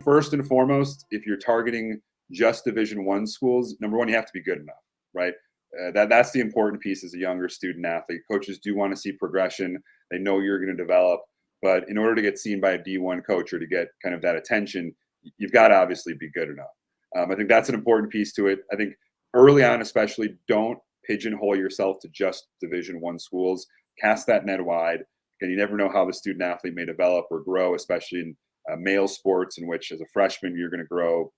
first and foremost, if you're targeting just Division I schools, number one, you have to be good enough, right? That's the important piece as a younger student athlete. Coaches do want to see progression. They know you're going to develop, but in order to get seen by a D1 coach or to get kind of that attention, you've got to obviously be good enough. I think that's an important piece to it. I think early on, especially, don't pigeonhole yourself to just Division I schools. Cast that net wide. And you never know how the student athlete may develop or grow, especially in male sports, in which as a freshman you're going to grow,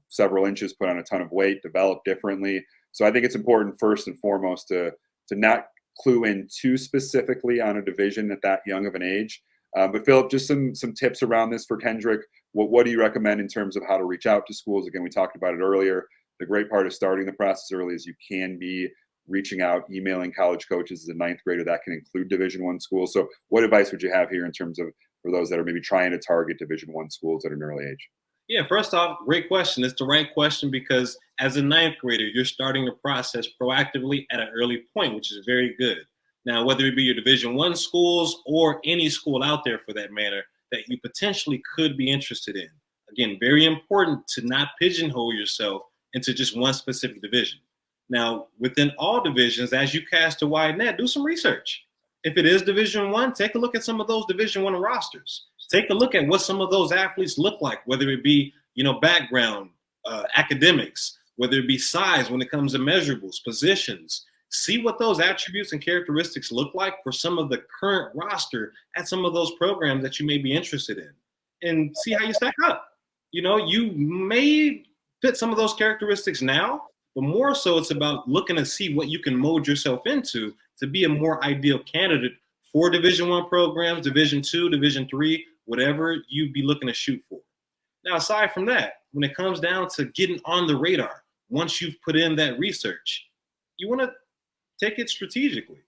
several inches, put on a ton of weight, develop differently. So I think it's important first and foremost to not clue in too specifically on a division at that young of an age. But Philip, just some tips around this for Kendrick. What do you recommend in terms of how to reach out to schools? Again, we talked about it earlier. The great part of starting the process early is you can be reaching out, emailing college coaches as a ninth grader. That can include Division I schools. So what advice would you have here in terms of for those that are maybe trying to target Division I schools at an early age? Yeah, first off, great question. It's the right question because as a ninth grader, you're starting the process proactively at an early point, which is very good. Now, whether it be your Division I schools or any school out there for that matter that you potentially could be interested in. Again, very important to not pigeonhole yourself into just one specific division. Now, within all divisions, as you cast a wide net, do some research. If it is Division I, take a look at some of those Division I rosters. Take a look at what some of those athletes look like, whether it be, background, academics, whether it be size when it comes to measurables, positions. See what those attributes and characteristics look like for some of the current roster at some of those programs that you may be interested in, and see how you stack up. You may fit some of those characteristics now, but more so it's about looking to see what you can mold yourself into to be a more ideal candidate for Division I programs, Division II, Division III, whatever you'd be looking to shoot for. Now, aside from that, when it comes down to getting on the radar, once you've put in that research, you want to take it strategically.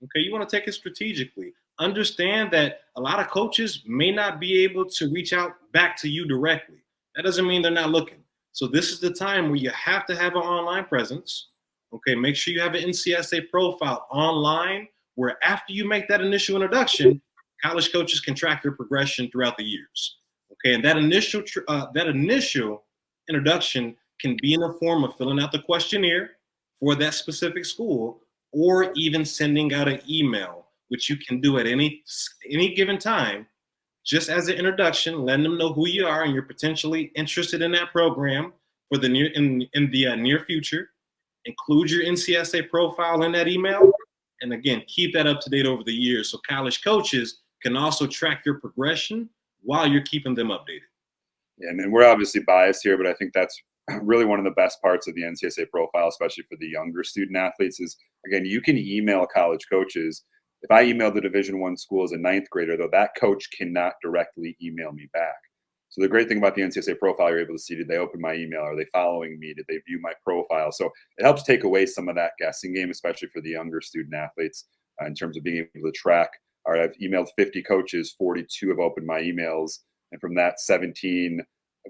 Okay, you want to take it strategically. Understand that a lot of coaches may not be able to reach out back to you directly. That doesn't mean they're not looking. So this is the time where you have to have an online presence. Okay, make sure you have an NCSA profile online where after you make that initial introduction, college coaches can track your progression throughout the years. Okay, and that initial introduction can be in the form of filling out the questionnaire for that specific school, or even sending out an email, which you can do at any given time, just as an introduction, letting them know who you are and you're potentially interested in that program for the near future. Include your NCSA profile in that email, and again, keep that up to date over the years so college coaches can also track your progression while you're keeping them updated. Yeah, and we're obviously biased here, but I think that's really one of the best parts of the NCSA profile, especially for the younger student athletes, is again, you can email college coaches. If I email the Division I school as a ninth grader, though, that coach cannot directly email me back. So the great thing about the NCSA profile, you're able to see, did they open my email? Are they following me? Did they view my profile? So it helps take away some of that guessing game, especially for the younger student athletes, in terms of being able to track, all right, I've emailed 50 coaches, 42 have opened my emails. And from that, 17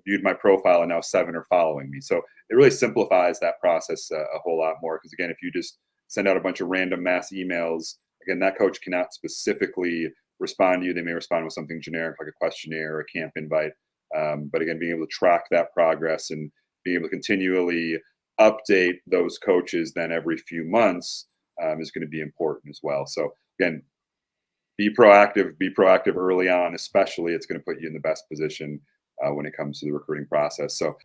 viewed my profile, and now 7 are following me. So it really simplifies that process a whole lot more. Because again, if you just send out a bunch of random mass emails, again, that coach cannot specifically respond to you. They may respond with something generic like a questionnaire or a camp invite. But again, being able to track that progress and being able to continually update those coaches then every few months is going to be important as well. So again, be proactive early on, especially. It's going to put you in the best position when it comes to the recruiting process. So